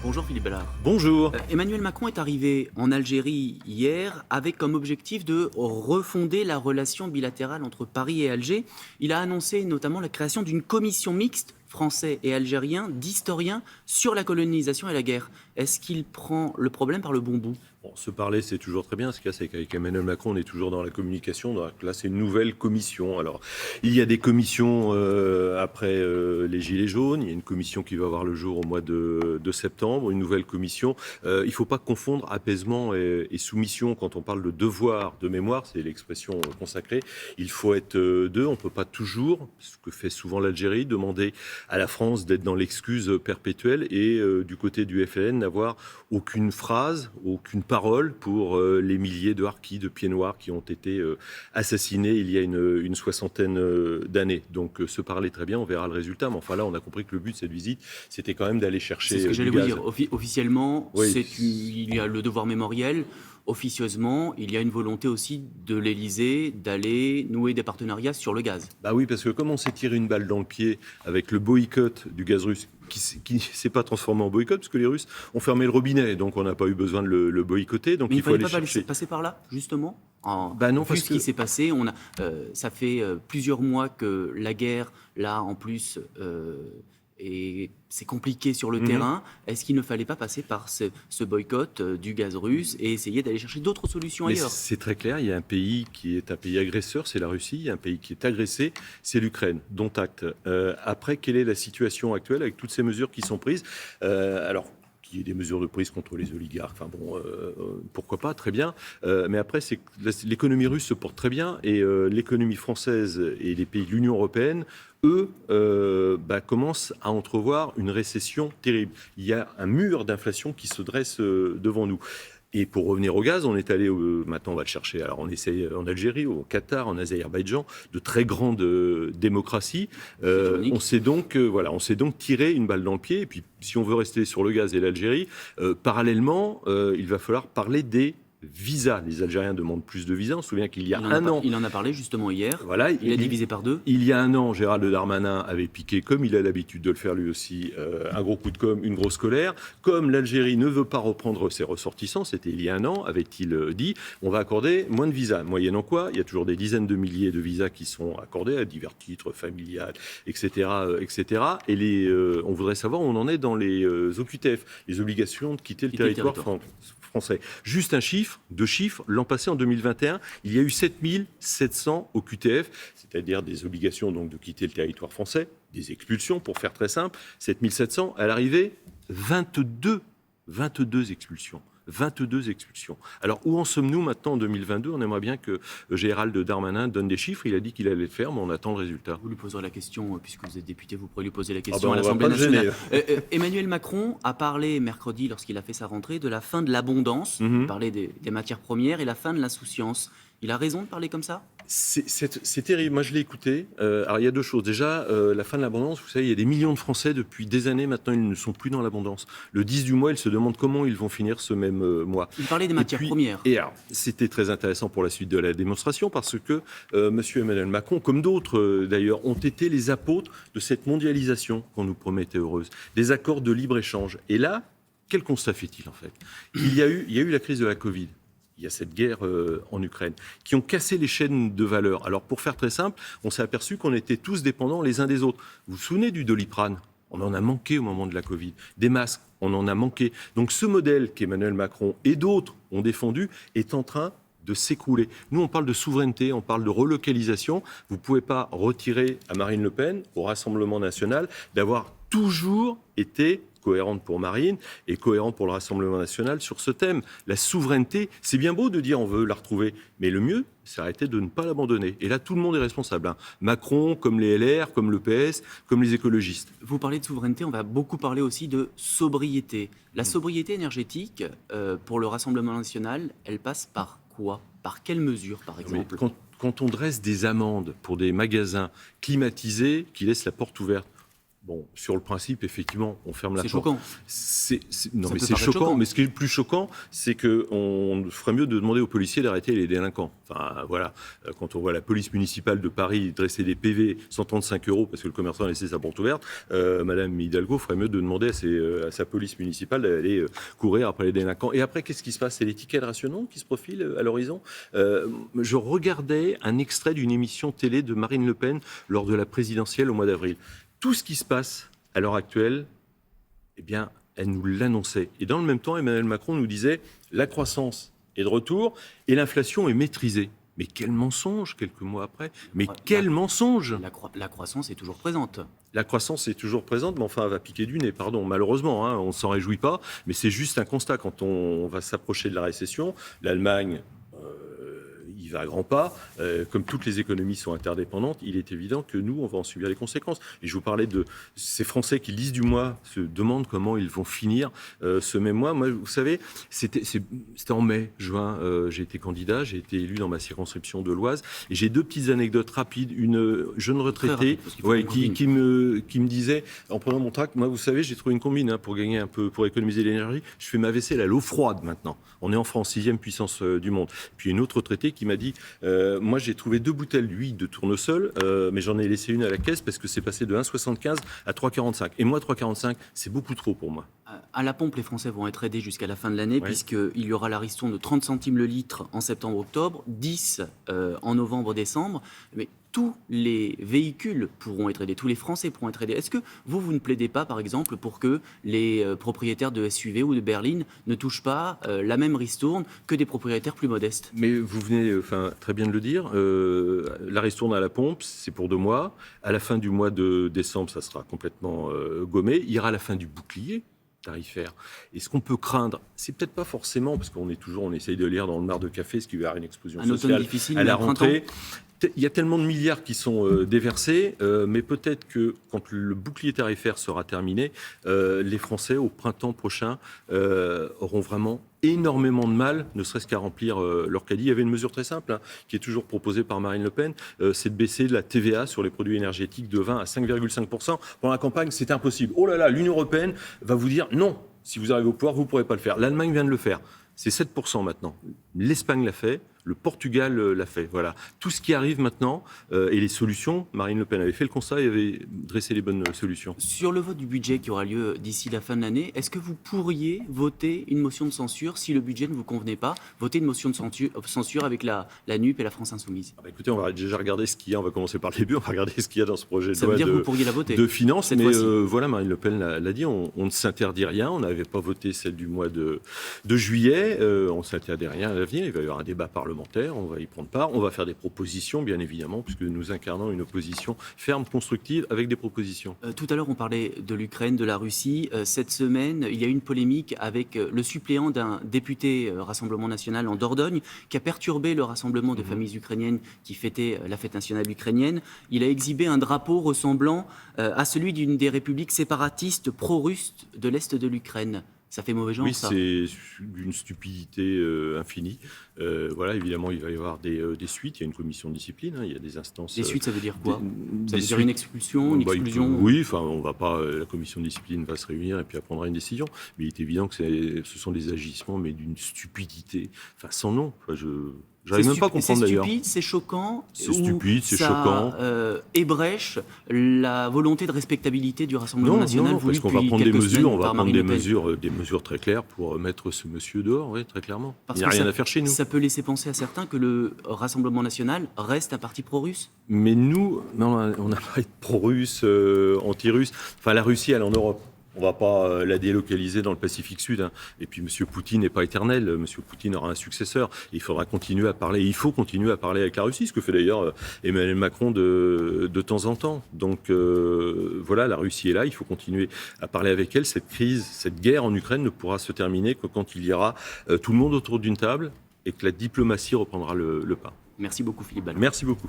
Bonjour Philippe Bellard. Bonjour. Emmanuel Macron est arrivé en Algérie hier avec comme objectif de refonder la relation bilatérale entre Paris et Alger. Il a annoncé notamment la création d'une commission mixte français et algérien d'historiens sur la colonisation et la guerre. Est-ce qu'il prend le problème par le bon bout ? Bon, se parler, c'est toujours très bien. Ce qu'il y a, c'est qu'avec Emmanuel Macron, on est toujours dans la communication. Donc là, c'est une nouvelle commission. Alors, il y a des commissions après les Gilets jaunes. Il y a une commission qui va voir le jour au mois de septembre, une nouvelle commission. Il ne faut pas confondre apaisement et soumission. Quand on parle de devoir de mémoire, c'est l'expression consacrée, il faut être deux. On ne peut pas toujours, ce que fait souvent l'Algérie, demander à la France d'être dans l'excuse perpétuelle et du côté du FLN, n'avoir aucune phrase, aucune parole pour les milliers de harkis, de pieds noirs qui ont été assassinés il y a une soixantaine d'années. Donc se parler très bien, on verra le résultat. Mais enfin là, on a compris que le but de cette visite, c'était quand même d'aller chercher C'est ce que j'allais du vous gaz. dire. Officiellement, Oui. il y a le devoir mémoriel. Officieusement, il y a une volonté aussi de l'Élysée d'aller nouer des partenariats sur le gaz. Bah oui, parce que comme on s'est tiré une balle dans le pied avec le boycott du gaz russe, qui ne s'est pas transformé en boycott, parce que les Russes ont fermé le robinet, donc on n'a pas eu besoin de le boycotter. Donc Mais il il ne faut fallait aller pas chercher. passer par là, justement. Bah non, Vu parce ce qui que s'est passé, ça fait plusieurs mois que la guerre, là, en plus, et c'est compliqué sur le terrain. Est-ce qu'il ne fallait pas passer par ce boycott du gaz russe et essayer d'aller chercher d'autres solutions Mais ailleurs ? c'est très clair, il y a un pays qui est un pays agresseur, c'est la Russie. Il y a un pays qui est agressé, c'est l'Ukraine, dont acte. Après, quelle est la situation actuelle avec toutes ces mesures qui sont prises ? Alors, qu'il y ait des mesures de prise contre les oligarques, enfin bon, pourquoi pas, très bien. Mais après, c'est que l'économie russe se porte très bien et l'économie française et les pays de l'Union européenne, eux, commencent à entrevoir une récession terrible. Il y a un mur d'inflation qui se dresse devant nous. Et pour revenir au gaz, on est allé, maintenant on va le chercher, alors on essaye en Algérie, au Qatar, en Azerbaïdjan, de très grandes démocraties. On s'est donc tiré une balle dans le pied. Et puis si on veut rester sur le gaz et l'Algérie, parallèlement, il va falloir parler des visas. Les Algériens demandent plus de visas. On se souvient qu'il y a un an... Il en a parlé justement hier. Voilà, il a divisé par deux. Il y a un an, Gérald Darmanin avait piqué, comme il a l'habitude de le faire lui aussi, un gros coup de com', une grosse colère. Comme l'Algérie ne veut pas reprendre ses ressortissants, c'était il y a un an, avait-il dit, on va accorder moins de visas. Moyennant quoi, il y a toujours des dizaines de milliers de visas qui sont accordés à divers titres, familiales, etc. etc. Et on voudrait savoir où on en est dans les OQTF, les obligations de quitter le territoire français. Juste deux chiffres. L'an passé, en 2021, il y a eu 7700 OQTF, c'est-à-dire des obligations donc, de quitter le territoire français, des expulsions, pour faire très simple. 7700, à l'arrivée, 22 expulsions. 22 expulsions. Alors, où en sommes-nous maintenant en 2022 ? On aimerait bien que Gérald Darmanin donne des chiffres. Il a dit qu'il allait le faire, mais on attend le résultat. Vous lui poserez la question, puisque vous êtes député, vous pourrez lui poser la question à on l'Assemblée va pas le nationale. gêner. Emmanuel Macron a parlé mercredi, lorsqu'il a fait sa rentrée, de la fin de l'abondance. Il parlait des matières premières et la fin de l'insouciance. Il a raison de parler comme ça ? C'est terrible. Moi, je l'ai écouté. Alors, il y a deux choses. Déjà, la fin de l'abondance, vous savez, il y a des millions de Français, depuis des années maintenant, ils ne sont plus dans l'abondance. Le 10 du mois, ils se demandent comment ils vont finir ce même mois. Il parlait des matières premières. Et alors, c'était très intéressant pour la suite de la démonstration, parce que M. Emmanuel Macron, comme d'autres d'ailleurs, ont été les apôtres de cette mondialisation qu'on nous promettait heureuse, des accords de libre-échange. Et là, quel constat fait-il en fait ? Il y a eu la crise de la Covid. Il y a cette guerre en Ukraine, qui ont cassé les chaînes de valeur. Alors, pour faire très simple, on s'est aperçu qu'on était tous dépendants les uns des autres. Vous vous souvenez du Doliprane ? On en a manqué au moment de la Covid. Des masques, on en a manqué. Donc, ce modèle qu'Emmanuel Macron et d'autres ont défendu est en train de s'écrouler. Nous, on parle de souveraineté, on parle de relocalisation. Vous ne pouvez pas retirer à Marine Le Pen, au Rassemblement national, d'avoir toujours été cohérente pour Marine et cohérente pour le Rassemblement national sur ce thème. La souveraineté, c'est bien beau de dire on veut la retrouver, mais le mieux, c'est arrêter de ne pas l'abandonner. Et là, tout le monde est responsable. Macron, comme les LR, comme le PS, comme les écologistes. Vous parlez de souveraineté, on va beaucoup parler aussi de sobriété. La sobriété énergétique, pour le Rassemblement national, elle passe par quoi ? Par quelles mesures, par exemple ? Quand on dresse des amendes pour des magasins climatisés qui laissent la porte ouverte, Bon, sur le principe, effectivement, on ferme la porte. C'est choquant. Non, Ça mais peut c'est paraître choquant. Mais ce qui est le plus choquant, c'est qu'on ferait mieux de demander aux policiers d'arrêter les délinquants. Enfin, voilà. Quand on voit la police municipale de Paris dresser des PV 135 € parce que le commerçant a laissé sa porte ouverte, Madame Hidalgo ferait mieux de demander à sa police municipale d'aller courir après les délinquants. Et après, qu'est-ce qui se passe? C'est les tickets de rationnement qui se profilent à l'horizon. Je regardais un extrait d'une émission télé de Marine Le Pen lors de la présidentielle au mois d'avril. Tout ce qui se passe à l'heure actuelle, eh bien, elle nous l'annonçait. Et dans le même temps, Emmanuel Macron nous disait la croissance est de retour et l'inflation est maîtrisée. Mais quel mensonge, quelques mois après. Mais quel mensonge. La croissance est toujours présente. La croissance est toujours présente, mais enfin, elle va piquer du nez, pardon. Malheureusement, on ne s'en réjouit pas, mais c'est juste un constat. Quand on va s'approcher de la récession, l'Allemagne... il va à grands pas. Comme toutes les économies sont interdépendantes, il est évident que nous, on va en subir les conséquences. Et je vous parlais de ces Français qui lisent du mois, se demandent comment ils vont finir ce même mois. Moi, vous savez, c'était en mai, juin, j'ai été candidat, j'ai été élu dans ma circonscription de l'Oise. Et j'ai deux petites anecdotes rapides. Une jeune retraitée qui me disait, en prenant mon tract, moi, vous savez, j'ai trouvé une combine pour gagner un peu, pour économiser de l'énergie. Je fais ma vaisselle à l'eau froide maintenant. On est en France, 6e puissance du monde. Puis une autre retraitée qui m'a dit, moi j'ai trouvé 2 bouteilles d'huile de tournesol, mais j'en ai laissé une à la caisse parce que c'est passé de 1,75 à 3,45. Et moi 3,45, c'est beaucoup trop pour moi. À la pompe, les Français vont être aidés jusqu'à la fin de l'année, puisqu'il y aura la ristourne de 30 centimes le litre en septembre-octobre, 10 en novembre-décembre. Mais tous les véhicules pourront être aidés, tous les Français pourront être aidés. Est-ce que vous ne plaidez pas, par exemple, pour que les propriétaires de SUV ou de berline ne touchent pas la même ristourne que des propriétaires plus modestes? Mais vous venez très bien de le dire, la ristourne à la pompe, c'est pour 2 mois. À la fin du mois de décembre, ça sera complètement gommé. Il y aura la fin du bouclier tarifaire. Et ce qu'on peut craindre, c'est peut-être pas forcément, parce qu'on essaye de lire dans le mar de café, ce qui va y avoir une explosion sociale à la rentrée. Il y a tellement de milliards qui sont déversés, mais peut-être que quand le bouclier tarifaire sera terminé, les Français, au printemps prochain, auront vraiment énormément de mal, ne serait-ce qu'à remplir leur caddie. Il y avait une mesure très simple qui est toujours proposée par Marine Le Pen, c'est de baisser la TVA sur les produits énergétiques de 20 à 5,5%. Pendant la campagne, c'est impossible. Oh là là, l'Union européenne va vous dire non, si vous arrivez au pouvoir, vous ne pourrez pas le faire. L'Allemagne vient de le faire. C'est 7% maintenant. L'Espagne l'a fait, le Portugal l'a fait. Voilà. Tout ce qui arrive maintenant, et les solutions, Marine Le Pen avait fait le constat et avait dressé les bonnes solutions. Sur le vote du budget qui aura lieu d'ici la fin de l'année, est-ce que vous pourriez voter une motion de censure si le budget ne vous convenait pas? Voter une motion de censure avec la NUP et la France Insoumise? Écoutez, on va déjà regarder ce qu'il y a. On va commencer par le début. On va regarder ce qu'il y a dans ce projet de loi. Ça veut dire que vous pourriez la voter de finances. Mais voilà, Marine Le Pen l'a dit, on ne s'interdit rien. On n'avait pas voté celle du mois de juillet. On ne s'interdit rien à l'avenir. Il va y avoir un débat parlementaire. On va y prendre part. On va faire des propositions, bien évidemment, puisque nous incarnons une opposition ferme, constructive, avec des propositions. Tout à l'heure, on parlait de l'Ukraine, de la Russie. Cette semaine, il y a eu une polémique avec le suppléant d'un député Rassemblement national en Dordogne qui a perturbé le rassemblement de familles ukrainiennes qui fêtaient la fête nationale ukrainienne. Il a exhibé un drapeau ressemblant à celui d'une des républiques séparatistes pro-russes de l'Est de l'Ukraine. Ça fait mauvais genre, ça? Oui, c'est d'une stupidité infinie. Voilà, évidemment, il va y avoir des suites. Il y a une commission de discipline, il y a des instances... Des suites, ça veut dire quoi? Ça veut dire une expulsion, une exclusion? Oui, on va pas... La commission de discipline va se réunir et puis elle prendra une décision. Mais il est évident que ce sont des agissements, mais d'une stupidité sans nom. J'arrive même pas à comprendre d'ailleurs. C'est stupide, c'est choquant. C'est stupide, c'est choquant. Ébrèche la volonté de respectabilité du Rassemblement national. Non, parce qu'on va prendre des mesures, des mesures très claires pour mettre ce monsieur dehors, oui, très clairement. Il n'y a rien à faire chez nous. Ça peut laisser penser à certains que le Rassemblement national reste un parti pro-russe. Mais nous, on n'a pas été pro-russe, anti-russe. La Russie, elle est en Europe. On ne va pas la délocaliser dans le Pacifique Sud. Et puis, M. Poutine n'est pas éternel. M. Poutine aura un successeur. Il faudra continuer à parler. Il faut continuer à parler avec la Russie, ce que fait d'ailleurs Emmanuel Macron de temps en temps. Donc, voilà, la Russie est là. Il faut continuer à parler avec elle. Cette crise, cette guerre en Ukraine ne pourra se terminer que quand il y aura tout le monde autour d'une table et que la diplomatie reprendra le pas. Merci beaucoup, Philippe Ballon. Merci beaucoup.